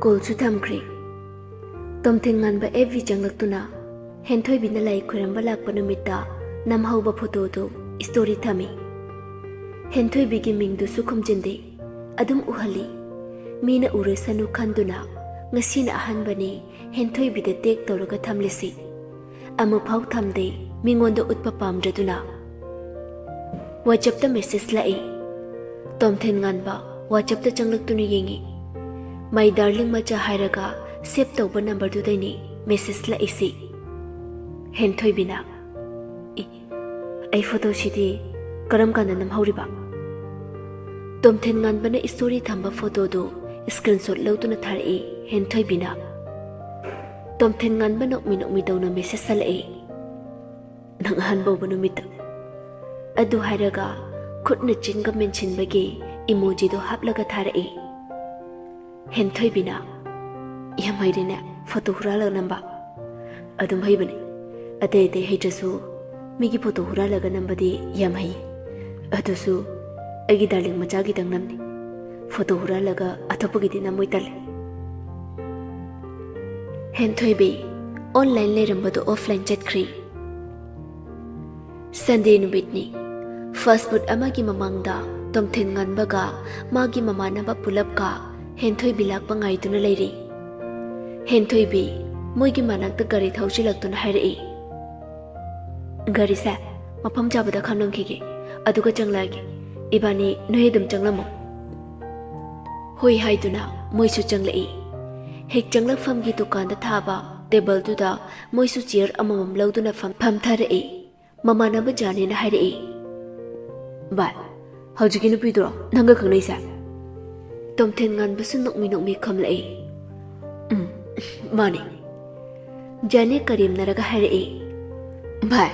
ꯀꯣꯜꯁꯨ ꯊꯝꯈ꯭ꯔꯦ꯫ ꯇꯣꯝꯊꯤꯟ ꯉꯥꯟꯕ FB ꯆꯪꯂꯛꯇꯨꯅ ꯍꯦꯟꯊꯣꯏꯕꯤꯅ ꯂꯥꯏ ꯈꯣꯏꯔꯝꯕ ꯂꯥꯛꯄ ꯅꯨꯃꯤꯠꯇ ꯅꯝꯍꯧꯕ ꯐꯣꯇꯣꯗꯨ ꯁ꯭ꯇꯣꯔꯤ ꯊꯝꯃꯤ꯫ ꯍꯦꯟꯊꯣꯏꯕꯤꯒꯤ ꯃꯤꯡꯗꯨꯁꯨ ꯈꯨꯝꯖꯤꯟꯗꯦ, ꯑꯗꯨꯝ ꯎꯍꯜꯂꯤ꯫ ꯃꯤꯅ ꯎꯔꯁꯅꯨ ꯈꯟꯗꯨꯅ ꯉꯁꯤꯅ ꯑꯍꯥꯟꯕꯅꯤ ꯍꯦꯟꯊꯣꯏꯕꯤꯗ ꯇꯦꯛ ꯇꯧꯔꯒ ꯊꯝꯂꯤꯁꯤ꯫ ꯑꯃꯨꯛꯐꯥꯎ ꯊꯝꯗꯦ ꯃꯤꯉꯣꯟꯗ ꯎꯠꯄ ꯄꯥꯝꯗ꯭ꯔꯗꯨꯅ꯫ ꯋꯥꯆꯞꯇ ꯃꯦꯁꯦꯖ ꯂꯥꯛꯏ꯫ ꯇꯣꯝꯊꯤꯟ ꯉꯥꯟꯕ ꯋꯥꯆꯞꯇ ꯆꯪꯂꯛꯇꯨꯅ ꯌꯦꯡꯉꯤ꯫ ꯃꯥꯏ ꯗꯥꯔꯂꯤꯡ ꯃꯆꯥ ꯍꯥꯏꯔꯒ ꯁꯦꯞ ꯇꯧꯕ ꯅꯝꯕꯔꯗꯨꯗꯩꯅꯤ ꯃꯦꯁꯦꯖ ꯂꯥꯛꯏꯁꯤ꯫ ꯍꯦꯟꯊꯣꯏꯕꯤꯅ ꯑꯩ ꯐꯣꯇꯣꯁꯤꯗꯤ ꯀꯔꯝ ꯀꯥꯟꯗ ꯅꯝꯍꯧꯔꯤꯕ? ꯇꯣꯝꯊꯤꯟ ꯉꯥꯟꯕꯅ ꯁ꯭ꯇꯣꯔꯤ ꯊꯝꯕ ꯐꯣꯇꯣꯗꯨ ꯁ꯭ꯀ꯭ꯔꯤꯟꯁꯣꯠ ꯂꯧꯗꯨꯅ ꯊꯥꯔꯛꯏ ꯍꯦꯟꯊꯣꯏꯕꯤꯅ꯫ ꯇꯣꯝꯊꯤꯟ ꯉꯥꯟꯕ ꯅꯣꯛꯃꯤ ꯅꯣꯛꯃꯤ ꯇꯧꯅ ꯃꯦꯁꯦꯖ ꯍꯜꯂꯛꯏ꯫ ꯅꯪ ꯑꯍꯥꯟꯕ ꯎꯕ ꯅꯨꯃꯤꯠꯇ꯫ ꯑꯗꯨ ꯍꯥꯏꯔꯒ ꯈꯨꯠꯅ ꯆꯤꯟꯒ ꯃꯦꯟꯁꯤꯟꯕꯒꯤ ꯏꯃꯣꯖꯤꯗꯣ ꯍꯥꯞꯂꯒ ꯊꯥꯔꯛꯏ꯫ ꯍꯦꯟꯊꯣꯏꯕꯤꯅ ꯌꯥꯝ ꯍꯩꯔꯦꯅꯦ ꯐꯣꯇꯣ ꯍꯨꯔꯥꯜꯂꯒ ꯅꯝꯕ꯫ ꯑꯗꯨꯝ ꯍꯩꯕꯅꯤ, ꯑꯇꯩ ꯑꯇꯩ ꯍꯩꯇ꯭ꯔꯁꯨ ꯃꯤꯒꯤ ꯐꯣꯇꯣ ꯍꯨꯔꯥꯜꯂꯒ ꯅꯝꯕꯗꯤ ꯌꯥꯝ ꯍꯩ꯫ ꯑꯗꯨꯁꯨ ꯑꯩꯒꯤ ꯗꯥꯔꯂꯤꯡ ꯃꯆꯥꯒꯤꯗꯪ ꯅꯝꯅꯤ, ꯐꯣꯇꯣ ꯍꯨꯔꯥꯜꯂꯒ ꯑꯇꯣꯞꯄꯒꯤꯗꯤ ꯅꯝꯃꯣꯏ ꯇꯜꯂꯦ꯫ ꯍꯦꯟꯊꯣꯏꯕꯤ ꯑꯣꯟꯂꯥꯏꯟ ꯂꯩꯔꯝꯕꯗꯣ ꯑꯣꯐꯂꯥꯏꯟ ꯆꯠꯈ꯭ꯔꯤ꯫ ꯁꯟꯗꯦ ꯅꯨꯃꯤꯠꯅꯤ꯫ ꯐꯥꯁꯠ ꯐꯨꯗ ꯑꯃꯒꯤ ꯃꯃꯥꯡꯗ ꯇꯣꯝꯊꯤꯟ ꯉꯥꯟꯕꯒ ꯃꯥꯒꯤ ꯃꯃꯥꯟꯅꯕ ꯄꯨꯂꯞꯀ ꯍꯦꯟꯊꯣꯏꯕꯤ ꯂꯥꯛꯄ ꯉꯥꯏꯗꯨꯅ ꯂꯩꯔꯤ꯫ ꯍꯦꯟꯊꯣꯏꯕꯤ ꯃꯣꯏꯒꯤ ꯃꯅꯥꯛꯇ ꯒꯥꯔꯤ ꯊꯧꯖꯤꯜꯂꯛꯇꯨꯅ ꯍꯥꯏꯔꯛꯏ꯫ ꯒꯥꯔꯤꯁꯦ ꯃꯐꯝ ꯆꯥꯕꯗ ꯈꯥꯝꯂꯝꯈꯤꯒꯦ, ꯑꯗꯨꯒ ꯆꯪꯂꯛꯑꯒꯦ꯫ ꯏꯕꯥꯅꯤ ꯅꯣꯏ ꯑꯗꯨꯝ ꯆꯪꯂꯝꯃꯣ꯫ ꯍꯣꯏ ꯍꯥꯏꯗꯨꯅ ꯃꯣꯏꯁꯨ ꯆꯪꯂꯛꯏ꯫ ꯍꯦꯛ ꯆꯪꯂꯛꯐꯝꯒꯤ ꯗꯨꯀꯥꯟꯗ ꯊꯥꯕ ꯇꯦꯕꯜꯗꯨꯗ ꯃꯣꯏꯁꯨ ꯆꯤꯌꯔ ꯑꯃꯃꯝ ꯂꯧꯗꯨꯅ ꯐꯝꯊꯔꯛꯏ꯫ ꯃꯃꯥꯟꯅꯕ ꯖꯥꯅꯤꯅ ꯍꯥꯏꯔꯛꯏ꯫ ꯚꯥꯏ, ꯍꯧꯖꯤꯛꯀꯤ ꯅꯨꯄꯤꯗꯨꯔꯣ ꯅꯪꯒ ꯈꯪꯅꯩꯁꯦ? ꯇꯣꯝꯊꯤꯟ ꯉꯥꯟꯕꯁꯨ ꯅꯣꯛꯃꯤ ꯅꯣꯛꯃꯤ ꯈꯨꯝꯂꯛꯏ꯫ ꯃꯥꯅꯤ꯫ ꯖꯥꯅꯤ ꯀꯔꯦꯝꯅꯔꯒ ꯍꯥꯏꯔꯛꯏ꯫ ꯚꯥꯏ,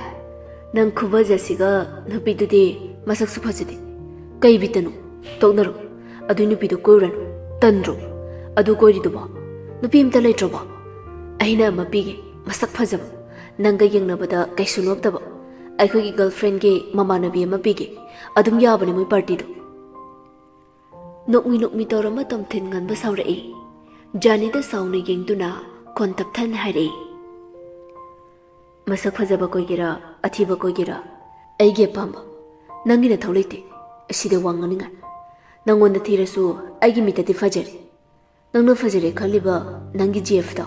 ꯅꯪ ꯈꯨꯐꯖꯁꯤꯒ ꯅꯨꯄꯤꯗꯨꯗꯤ ꯃꯁꯛꯁꯨ ꯐꯖꯗꯦ, ꯀꯩ ꯕꯤꯠꯇꯅꯣ? ꯇꯣꯛꯅꯔꯣ, ꯑꯗꯨꯏ ꯅꯨꯄꯤꯗꯣ ꯀꯣꯏꯔꯨꯔꯅꯨ, ꯇꯟꯗ꯭ꯔꯣ? ꯑꯗꯨ ꯀꯣꯏꯔꯤꯗꯨꯕꯣ ꯅꯨꯄꯤ ꯑꯝꯇ ꯂꯩꯇ꯭ꯔꯕꯣ? ꯑꯩꯅ ꯑꯃ ꯄꯤꯒꯦ, ꯃꯁꯛ ꯐꯖꯕ, ꯅꯪꯒ ꯌꯦꯡꯅꯕꯗ ꯀꯩꯁꯨ ꯅꯣꯞꯇꯕ꯫ ꯑꯩꯈꯣꯏꯒꯤ ꯒꯔꯜꯐ꯭ꯔꯦꯟꯒꯤ ꯃꯃꯥꯟꯅꯕꯤ ꯑꯃ ꯄꯤꯒꯦ, ꯑꯗꯨꯝ ꯌꯥꯕꯅꯦ ꯃꯣꯏ ꯄꯥꯔꯇꯤꯗꯣ꯫ ꯅꯣꯛꯃꯤ ꯅꯣꯛꯃꯤ ꯇꯧꯔꯝꯕ ꯇꯣꯝꯊꯤꯟ ꯉꯥꯟꯕ ꯁꯥꯎꯔꯛꯏ꯫ ꯖꯥꯅꯤꯗ ꯁꯥꯎꯅ ꯌꯦꯡꯗꯨꯅ ꯈꯣꯟ ꯇꯞꯊꯅ ꯍꯥꯏꯔꯛꯏ꯫ ꯃꯁꯛ ꯐꯖꯕ ꯀꯣꯏꯒꯦꯔꯥ ꯑꯊꯤꯕ ꯀꯣꯏꯒꯦꯔꯥ ꯑꯩꯒꯤ ꯑꯄꯥꯝꯕ, ꯅꯪꯒꯤ ꯅꯊꯧ ꯂꯩꯇꯦ ꯑꯁꯤꯗ ꯋꯥ ꯉꯥꯡꯅꯤꯡꯉꯥꯏ꯫ ꯅꯪꯉꯣꯟꯗ ꯊꯤꯔꯁꯨ ꯑꯩꯒꯤ ꯃꯤꯠꯇꯗꯤ ꯐꯖꯔꯦ꯫ ꯅꯪꯅ ꯐꯖꯔꯦ ꯈꯜꯂꯤꯕ ꯅꯪꯒꯤ GFꯗꯣ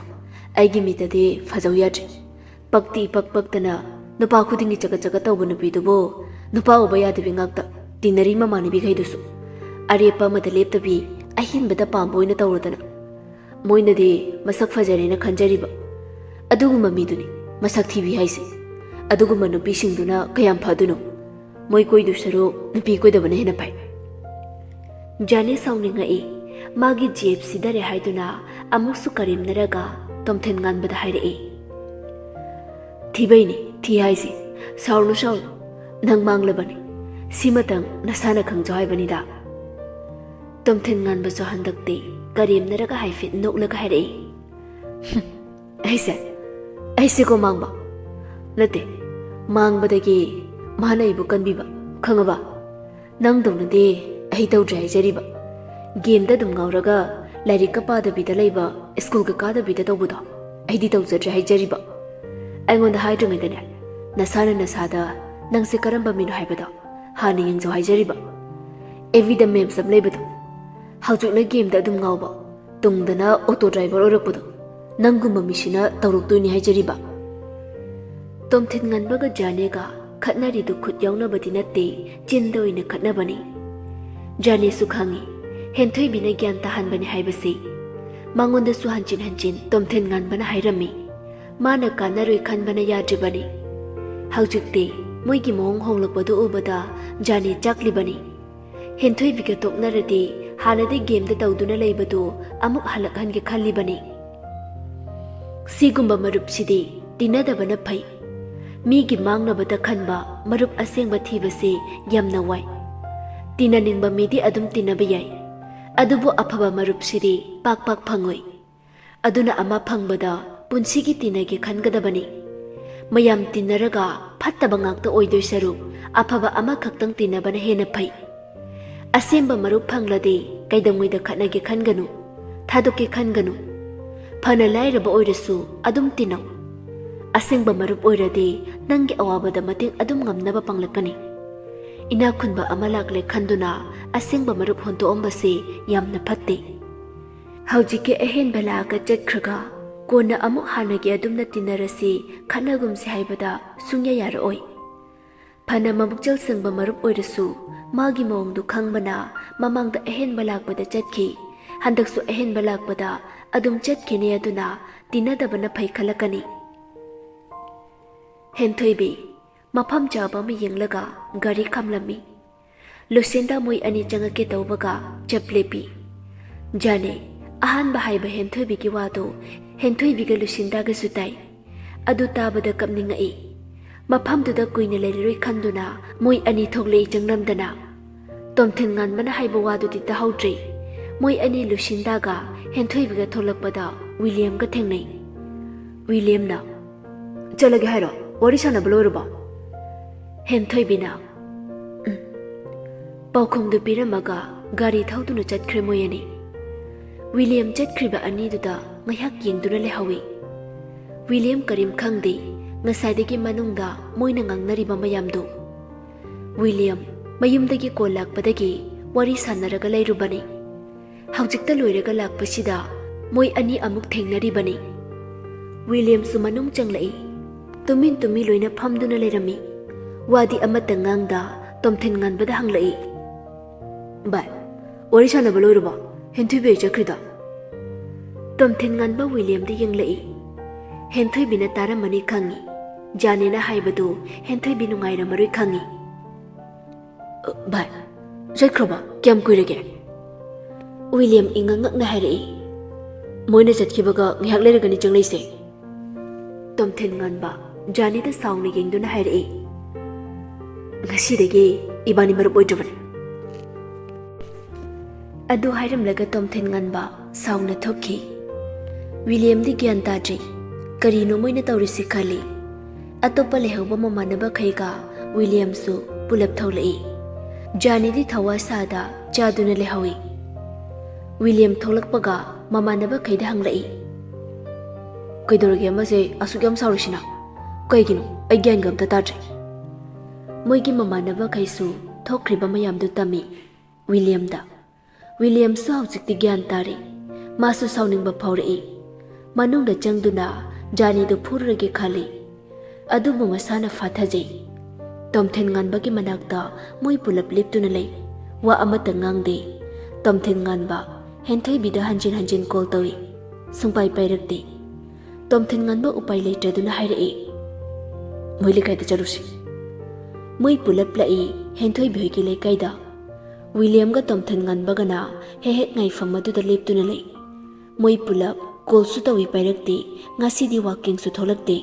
ꯑꯩꯒꯤ ꯃꯤꯠꯇꯗꯤ ꯐꯖꯧ ꯌꯥꯗ꯭ꯔꯦ꯫ ꯄꯛꯇꯤ ꯏꯄꯛ ꯄꯛꯇꯅ ꯅꯨꯄꯥ ꯈꯨꯗꯤꯡꯒꯤ ꯆꯒꯠ ꯆꯒꯠ ꯇꯧꯕ ꯅꯨꯄꯤꯗꯨꯕꯨ ꯅꯨꯄꯥ ꯎꯕ ꯌꯥꯗꯕꯤ ꯉꯥꯛꯇ ꯇꯤꯟꯅꯔꯤ ꯃꯃꯥꯟꯅꯕꯤꯈꯩꯗꯨꯁꯨ ꯑꯔꯦꯞꯄ ꯑꯃꯗ ꯂꯦꯞꯇꯕꯤ ꯑꯍꯦꯟꯕꯗ ꯄꯥꯝꯕ ꯑꯣꯏꯅ ꯇꯧꯔꯗꯅ ꯃꯣꯏꯅꯗꯤ ꯃꯁꯛ ꯐꯖꯔꯦꯅ ꯈꯟꯖꯔꯤꯕ, ꯑꯗꯨꯒꯨꯝꯕ ꯃꯤꯗꯨꯅꯤ ꯃꯁꯛ ꯊꯤꯕꯤ ꯍꯥꯏꯁꯦ꯫ ꯑꯗꯨꯒꯨꯝꯕ ꯅꯨꯄꯤꯁꯤꯡꯗꯨꯅ ꯀꯌꯥꯝ ꯐꯗꯣꯏꯅꯣ? ꯃꯣꯏ ꯀꯣꯏꯗꯨ ꯁꯔꯨꯛ ꯅꯨꯄꯤ ꯀꯣꯏꯗꯕꯅ ꯍꯦꯟꯅ ꯐꯩ꯫ ꯖꯥꯅꯤ ꯁꯥꯎꯅꯤꯡꯉꯛꯏ꯫ ꯃꯥꯒꯤ GF ꯁꯤꯗꯔꯦ ꯍꯥꯏꯗꯨꯅ ꯑꯃꯨꯛꯁꯨ ꯀꯔꯦꯝꯅꯔꯒ ꯇꯣꯝꯊꯤꯟ ꯉꯥꯟꯕꯗ ꯍꯥꯏꯔꯛꯏ꯫ ꯊꯤꯕꯩꯅꯤ ꯊꯤ ꯍꯥꯏꯁꯦ, ꯁꯥꯎꯔꯅꯨ ꯁꯥꯎꯔꯅꯨ, ꯅꯪ ꯃꯥꯡꯂꯕꯅꯤ, ꯁꯤꯃꯇꯪ ꯅꯁꯥꯅ ꯈꯪꯖꯧ ꯍꯥꯏꯕꯅꯤꯗ꯫ ꯇꯣꯝꯊꯤꯟ ꯉꯥꯟꯕꯁꯨ ꯍꯟꯗꯛꯇꯤ ꯀꯔꯦꯝꯅꯔꯒ ꯍꯥꯏꯐꯦꯠ ꯅꯣꯛꯂꯒ ꯍꯥꯏꯔꯛꯏ꯫ ꯑꯩꯁꯦꯀꯣ ꯃꯥꯡꯕ ꯅꯠꯇꯦ, ꯃꯥꯡꯕꯗꯒꯤ ꯃꯥꯅ ꯑꯩꯕꯨ ꯀꯟꯕꯤꯕ, ꯈꯪꯉꯕ? ꯅꯪꯗꯧꯅꯗꯤ ꯑꯩ ꯇꯧꯗ꯭ꯔꯦ ꯍꯥꯏꯖꯔꯤꯕ꯫ ꯒꯦꯝꯗ ꯑꯗꯨꯝ ꯉꯥꯎꯔꯒ ꯂꯥꯏꯔꯤꯛꯀ ꯄꯥꯗꯕꯤꯗ ꯂꯩꯕ, ꯁ꯭ꯀꯨꯜꯒ ꯀꯥꯗꯕꯤꯗ ꯇꯧꯕꯗꯣ ꯑꯩꯗꯤ ꯇꯧꯖꯗ꯭ꯔꯦ ꯍꯥꯏꯖꯔꯤꯕ꯫ ꯑꯩꯉꯣꯟꯗ ꯍꯥꯏꯗ꯭ꯔꯤꯉꯩꯗꯅꯦ ꯅꯁꯥꯅ ꯅꯁꯥꯗ ꯅꯪꯁꯦ ꯀꯔꯝꯕ ꯃꯤꯅꯣ ꯍꯥꯏꯕꯗꯣ ꯍꯥꯟꯅ ꯌꯦꯡꯖꯧ ꯍꯥꯏꯖꯔꯤꯕ꯫ FBꯗ ꯃꯦꯝꯁ ꯑꯃ ꯂꯩꯕꯗꯣ, ꯍꯧꯖꯤꯛꯅ ꯒꯦꯝꯗ ꯑꯗꯨꯝ ꯉꯥꯎꯕ, ꯇꯨꯡꯗꯅ ꯑꯣꯇꯣ ꯗ꯭ꯔꯥꯏꯚꯔ ꯑꯣꯏꯔꯛꯄꯗꯣ, ꯅꯪꯒꯨꯝꯕ ꯃꯤꯁꯤꯅ ꯇꯧꯔꯛꯇꯣꯏꯅꯤ ꯍꯥꯏꯖꯔꯤꯕ꯫ ꯇꯣꯝꯊꯤꯟ ꯉꯥꯟꯕꯒ ꯖꯥꯅꯤꯒ ꯈꯠꯅꯔꯤꯗꯨ ꯈꯨꯠ ꯌꯥꯎꯅꯕꯗꯤ ꯅꯠꯇꯦ, ꯆꯤꯟꯗ ꯑꯣꯏꯅ ꯈꯠꯅꯕꯅꯤ꯫ ꯖꯥꯅꯤꯁꯨ ꯈꯪꯉꯤ ꯍꯦꯟꯊꯣꯏꯕꯤꯅ ꯒ꯭ꯌꯥꯟ ꯇꯥꯍꯟꯕꯅꯤ ꯍꯥꯏꯕꯁꯤ꯫ ꯃꯉꯣꯟꯗꯁꯨ ꯍꯟꯖꯤꯟ ꯍꯟꯖꯤꯟ ꯇꯣꯝꯊꯤꯟ ꯉꯥꯟꯕꯅ ꯍꯥꯏꯔꯝꯃꯤ꯫ ꯃꯥꯅ ꯀꯥꯟꯅꯔꯣꯏ ꯈꯟꯕꯅ ꯌꯥꯗ꯭ꯔꯤꯕꯅꯤ꯫ ꯍꯧꯖꯤꯛꯇꯤ ꯃꯣꯏꯒꯤ ꯃꯑꯣꯡ ꯍꯣꯡꯂꯛꯄꯗꯨ ꯎꯕꯗ ꯖꯥꯅꯤ ꯆꯥꯛꯂꯤꯕꯅꯤ꯫ ꯍꯦꯟꯊꯣꯏꯕꯤꯒ ꯇꯣꯛꯅꯔꯗꯤ ꯍꯥꯟꯅꯗꯤ ꯒꯦꯝꯗ ꯇꯧꯗꯨꯅ ꯂꯩꯕꯗꯨ ꯑꯃꯨꯛ ꯍꯜꯂꯛꯍꯟꯒꯦ ꯈꯜꯂꯤꯕꯅꯤ꯫ ꯁꯤꯒꯨꯝꯕ ꯃꯔꯨꯞꯁꯤꯗꯤ ꯇꯤꯟꯅꯗꯕꯅ ꯐꯩ꯫ ꯃꯤꯒꯤ ꯃꯥꯡꯅꯕꯗ ꯈꯟꯕ ꯃꯔꯨꯞ ꯑꯁꯦꯡꯕ ꯊꯤꯕꯁꯤ ꯌꯥꯝꯅ ꯋꯥꯏ꯫ ꯇꯤꯟꯅꯅꯤꯡꯕ ꯃꯤꯗꯤ ꯑꯗꯨꯝ ꯇꯤꯟꯅꯕ ꯌꯥꯏ, ꯑꯗꯨꯕꯨ ꯑꯐꯕ ꯃꯔꯨꯞꯁꯤꯗꯤ ꯄꯥꯛ ꯄꯥꯛ ꯐꯪꯉꯣꯏ꯫ ꯑꯗꯨꯅ ꯑꯃ ꯐꯪꯕꯗ ꯄꯨꯟꯁꯤꯒꯤ ꯇꯤꯟꯅꯒꯦ ꯈꯟꯒꯗꯕꯅꯤ꯫ ꯃꯌꯥꯝ ꯇꯤꯟꯅꯔꯒ ꯐꯠꯇꯕ ꯉꯥꯛꯇ ꯑꯣꯏꯗꯣꯏ ꯁꯔꯨꯛ ꯑꯐꯕ ꯑꯃꯈꯛꯇꯪ ꯇꯤꯟꯅꯕꯅ ꯍꯦꯟꯅ ꯐꯩ꯫ ꯑꯁꯦꯡꯕ ꯃꯔꯨꯞ ꯐꯪꯂꯗꯤ ꯀꯩꯗꯧꯉꯩꯗ ꯈꯠꯅꯒꯦ ꯈꯟꯒꯅꯨ, ꯊꯥꯗꯣꯛꯀꯦ ꯈꯟꯒꯅꯨ ꯐꯅ ꯂꯥꯏꯔꯕ ꯑꯣꯏꯔꯁꯨ ꯑꯗꯨꯝ ꯇꯤꯟꯅꯧ ꯑꯁꯦꯡꯕ ꯃꯔꯨꯞ ꯑꯣꯏꯔꯗꯤ ꯅꯪꯒꯤ ꯑꯋꯥꯕꯗ ꯃꯇꯦꯡ ꯑꯗꯨꯝ ꯉꯝꯅꯕ ꯄꯥꯡꯂꯛꯀꯅꯤ ꯏꯅꯥꯛ ꯈꯨꯟꯕ ꯑꯃ ꯂꯥꯛꯂꯦ ꯈꯟꯗꯨꯅ ꯑꯁꯦꯡꯕ ꯃꯔꯨꯞ ꯍꯨꯟꯇꯣꯛꯑꯝꯕꯁꯤ ꯌꯥꯝꯅ ꯐꯠꯇꯦ ꯍꯧꯖꯤꯛꯀꯤ ꯑꯍꯦꯟꯕ ꯂꯥꯛꯑꯒ ꯆꯠꯈ꯭ꯔꯒ ꯀꯣꯟꯅ ꯑꯃꯨꯛ ꯍꯥꯟꯅꯒꯤ ꯑꯗꯨꯝꯅ ꯇꯤꯟꯅꯔꯁꯤ ꯈꯠꯅꯒꯨꯝꯁꯤ ꯍꯥꯏꯕꯗ ꯁꯨꯡꯌꯥ ꯌꯥꯔꯛꯑꯣꯏ ꯐꯅ ꯃꯕꯨꯛꯆꯦꯜ ꯁꯦꯡꯕ ꯃꯔꯨꯞ ꯑꯣꯏꯔꯁꯨ ꯃꯥꯒꯤ ꯃꯑꯣꯡꯗꯨ ꯈꯪꯕꯅ ꯃꯃꯥꯡꯗ ꯑꯍꯦꯟꯕ ꯂꯥꯛꯄꯗ ꯆꯠꯈꯤ ꯍꯟꯗꯛꯁꯨ ꯑꯍꯦꯟꯕ ꯂꯥꯛꯄꯗ ꯑꯗꯨꯝ ꯆꯠꯈꯤꯅꯤ ꯑꯗꯨꯅ ꯇꯤꯟꯅꯗꯕꯅ ꯐꯩ ꯈꯜꯂꯛꯀꯅꯤ ꯍꯦꯟꯊꯣꯏꯕꯤ ꯃꯐꯝ ꯆꯥꯕ ꯑꯃ ꯌꯦꯡꯂꯒ ꯒꯥꯔꯤ ꯈꯥꯝꯂꯝꯃꯤ ꯂꯨꯁꯤꯟꯗ ꯃꯣꯏ ꯑꯅꯤ ꯆꯪꯉꯛꯀꯦ ꯇꯧꯕꯒ ꯆꯞ ꯂꯦꯞꯄꯤ ꯖꯥꯅꯦ ꯑꯍꯥꯟꯕ ꯍꯥꯏꯕ ꯍꯦꯟꯊꯣꯏꯕꯤꯒꯤ ꯋꯥꯗꯣ ꯍꯦꯟꯊꯣꯏꯕꯤꯒ ꯂꯨꯁꯤꯟꯗꯥꯒꯁꯨ ꯇꯥꯏ ꯑꯗꯨ ꯇꯥꯕꯗ ꯀꯞꯅꯤꯡꯉꯛꯏ ꯃꯐꯝꯗꯨꯗ ꯀꯨꯏꯅ ꯂꯩꯔꯔꯣꯏ ꯈꯟꯗꯨꯅ ꯃꯣꯏ ꯑꯅꯤ ꯊꯣꯛꯂꯛꯏ ꯆꯪꯂꯝꯗꯅ ꯇꯣꯝꯊꯤꯟ ꯉꯥꯟꯕꯅ ꯍꯥꯏꯕ ꯋꯥꯗꯨꯗꯤ ꯇꯥꯍꯧꯗ꯭ꯔꯤ ꯃꯣꯏ ꯑꯅꯤ ꯂꯨꯁꯤꯟꯗꯥꯒ ꯍꯦꯟꯊꯣꯏꯕꯤꯒ ꯊꯣꯛꯂꯛꯄꯗ ꯋꯤꯂꯤꯌꯝꯒ ꯊꯦꯡꯅꯩ ꯋꯤꯂꯤꯌꯝꯅ ꯆꯠꯂꯒꯦ ꯍꯥꯏꯔꯣ ꯋꯥꯔꯤ ꯁꯥꯟꯅꯕ ꯂꯣꯏꯔꯕꯣ ꯍꯦꯟꯊꯣꯏꯕꯤꯅ ꯄꯥꯎꯈꯨꯝꯗꯨ ꯄꯤꯔꯝꯃꯒ ꯒꯥꯔꯤ ꯊꯧꯗꯨꯅ ꯆꯠꯈ꯭ꯔꯦ ꯃꯣꯏ ꯑꯅꯤ ꯋꯤꯂꯤꯌꯝ ꯆꯠꯈ꯭ꯔꯤꯕ ꯑꯅꯤꯗꯨꯗ ꯉꯥꯏꯍꯥꯛ ꯌꯦꯡꯗꯨꯅ ꯂꯩꯍꯧꯏ ꯋꯤꯂꯤꯌꯝ ꯀꯔꯤꯝ ꯈꯪꯗꯦ ꯉꯁꯥꯏꯗꯒꯤ ꯃꯅꯨꯡꯗ ꯃꯣꯏꯅ ꯉꯥꯡꯅꯔꯤꯕ ꯃꯌꯥꯝꯗꯨ ꯋꯤꯂꯤꯌꯝ ꯃꯌꯨꯝꯗꯒꯤ ꯀꯣꯜ ꯂꯥꯛꯄꯗꯒꯤ ꯋꯥꯔꯤ ꯁꯥꯟꯅꯔꯒ ꯂꯩꯔꯨꯕꯅꯤ ꯍꯧꯖꯤꯛꯇ ꯂꯣꯏꯔꯒ ꯂꯥꯛꯄꯁꯤꯗ ꯃꯣꯏ ꯑꯅꯤ ꯑꯃꯨꯛ ꯊꯦꯡꯅꯔꯤꯕꯅꯤ ꯋꯤꯂꯤꯌꯝꯁꯨ ꯃꯅꯨꯡ ꯆꯪꯂꯛꯏ ꯇꯨꯃꯤꯟ ꯇꯨꯃꯤꯟ ꯂꯣꯏꯅ ꯐꯝꯗꯨꯅ ꯂꯩꯔꯝꯃꯤ ꯋꯥꯗꯤ ꯑꯃꯠꯇ ꯉꯥꯡꯗ ꯇꯣꯝꯊꯤꯟ ꯉꯥꯟꯕꯗ ꯍꯪꯂꯛꯏ ꯚꯥꯏ ꯋꯥꯔꯤ ꯁꯥꯟꯅꯕ ꯂꯣꯏꯔꯕꯣ ꯍꯦꯟꯊꯣꯏꯕꯤ ꯆꯠꯈ꯭ꯔꯤꯗ ꯇꯣꯝꯊꯤꯟ ꯉꯥꯟꯕ ꯋꯤꯂꯤꯌꯝꯗ ꯌꯦꯡꯂꯛꯏ ꯍꯦꯟꯊꯣꯏꯕꯤꯅ ꯇꯥꯔꯝꯃꯅꯤ ꯈꯪꯉꯤ ꯖꯥꯅꯦꯅ ꯍꯥꯏꯕꯗꯨ ꯍꯦꯟꯊꯣꯏꯕꯤ ꯅꯨꯡꯉꯥꯏꯔꯝꯃꯔꯣꯏ ꯈꯪꯉꯤ ꯚꯥꯏ ꯆꯠꯈ꯭ꯔꯕ ꯀꯌꯥꯝ ꯀꯨꯏꯔꯒꯦ ꯋꯤꯂꯤꯌꯝ ꯏꯉꯛꯉꯛꯅ ꯍꯥꯏꯔꯛꯏ ꯃꯣꯏꯅ ꯆꯠꯈꯤꯕꯒ ꯉꯥꯏꯍꯥꯛ ꯂꯩꯔꯒꯅꯤ ꯆꯪꯂꯛꯏꯁꯦ ꯇꯣꯝꯊꯤꯟ ꯉꯥꯟꯕ ꯖꯥꯅꯤꯗ ꯁꯥꯎꯅ ꯌꯦꯡꯗꯨꯅ ꯍꯥꯏꯔꯛꯏ ꯉꯁꯤꯗꯒꯤ ꯏꯕꯥꯅꯤ ꯃꯔꯨꯞ ꯑꯣꯏꯗ꯭ꯔꯕꯅꯤ ꯑꯗꯨ ꯍꯥꯏꯔꯝꯂꯒ ꯇꯣꯝꯊꯤꯟ ꯉꯥꯟꯕ ꯁꯥꯎꯅ ꯊꯣꯛꯈꯤ ꯋꯤꯂꯤꯌꯝꯗꯤ ꯒ꯭ꯌꯥꯟ ꯇꯥꯗ꯭ꯔꯤ ꯀꯔꯤꯅꯣ ꯃꯣꯏꯅ ꯇꯧꯔꯤꯁꯤ ꯈꯜꯂꯤ ꯑꯇꯣꯞꯄ ꯂꯩꯍꯧꯕ ꯃꯃꯥꯟꯅꯕꯈꯩꯒ ꯋꯤꯂꯤꯌꯝꯁꯨ ꯄꯨꯂꯞ ꯊꯣꯛꯂꯛꯏ ꯖꯥꯅꯤꯗꯤ ꯊꯋꯥ ꯁꯥꯗ ꯆꯥꯗꯨꯅ ꯂꯩꯍꯧꯏ ꯋꯤꯂꯤꯌꯝ ꯊꯣꯛꯂꯛꯄꯒ ꯃꯃꯥꯟꯅꯕꯈꯩꯗ ꯍꯪꯂꯛꯏ ꯀꯩꯗꯧꯔꯒꯦ ꯑꯃꯁꯦ ꯑꯁꯨꯛ ꯌꯥꯝ ꯁꯥꯎꯔꯤꯁꯤꯅ ꯀꯩꯒꯤꯅꯣ ꯑꯩ ꯒ꯭ꯌꯥꯟꯒ ꯑꯝꯇ ꯇꯥꯗ꯭ꯔꯦ ꯃꯣꯏꯒꯤ ꯃꯃꯥꯟꯅꯕꯈꯩꯁꯨ ꯊꯣꯛꯈ꯭ꯔꯤꯕ ꯃꯌꯥꯝꯗꯨ ꯇꯝꯃꯤ ꯋꯤꯂꯤꯌꯝꯗ ꯋꯤꯂꯤꯌꯝꯁꯨ ꯍꯧꯖꯤꯛꯇꯤ ꯒ꯭ꯌꯥꯟ ꯇꯥꯔꯤ ꯃꯥꯁꯨ ꯁꯥꯎꯅꯤꯡꯕ ꯐꯥꯎꯔꯛꯏ ꯃꯅꯨꯡꯗ ꯆꯪꯗꯨꯅ ꯖꯥꯅꯤꯗꯨ ꯐꯨꯔꯨꯔꯒꯦ ꯈꯜꯂꯤ ꯑꯗꯨꯕꯨ ꯃꯁꯥꯅ ꯐꯥꯊꯖꯩ ꯇꯣꯝꯊꯤꯟ ꯉꯥꯟꯕꯒꯤ ꯃꯅꯥꯛꯇ ꯃꯣꯏ ꯄꯨꯂꯞ ꯂꯦꯞꯇꯨꯅ ꯂꯩ ꯋꯥ ꯑꯃꯠꯇ ꯉꯥꯡꯗꯦ ꯇꯣꯝꯊꯤꯟ ꯉꯥꯟꯕ ꯍꯦꯟꯊꯣꯏꯕꯤꯗ ꯍꯟꯖꯤꯟ ꯍꯟꯖꯤನ್ ꯀꯣꯜ ꯇꯧꯏ ꯁꯨꯡꯄꯥꯏ ꯄꯥꯏꯔꯛꯇꯦ ꯇꯣꯝꯊꯤꯟ ꯉꯥꯟꯕ ꯎꯄꯥꯏ ꯂꯩꯇ꯭ꯔꯗꯨꯅ ꯍꯥꯏꯔꯛꯏ ꯃꯣꯏ ꯂꯩꯀꯥꯏꯗ ꯆꯠꯂꯨꯁꯤ ꯃꯣꯏ ꯄꯨꯂꯞ ꯂꯥꯛꯏ ꯍꯦꯟꯊꯣꯏꯕꯤ ꯍꯣꯏꯒꯤ ꯂꯩꯀꯥꯏꯗ ꯋꯤꯂꯤꯌꯝꯒ ꯇꯣꯝꯊꯤꯟ ꯉꯥꯟꯕꯒꯅ ꯍꯦꯛ ꯍꯦꯛ ꯉꯥꯏꯐꯝ ꯑꯗꯨꯗ ꯂꯦꯞꯇꯨꯅ ꯂꯩ ꯃꯣꯏ ꯄꯨꯂꯞ ꯀꯣꯜꯁꯨ ꯇꯧꯏ ꯄꯥꯏꯔꯛꯇꯦ ꯉꯁꯤꯗꯤ ꯋꯥꯛꯀꯤꯡꯁꯨ ꯊꯣꯛꯂꯛꯇꯦ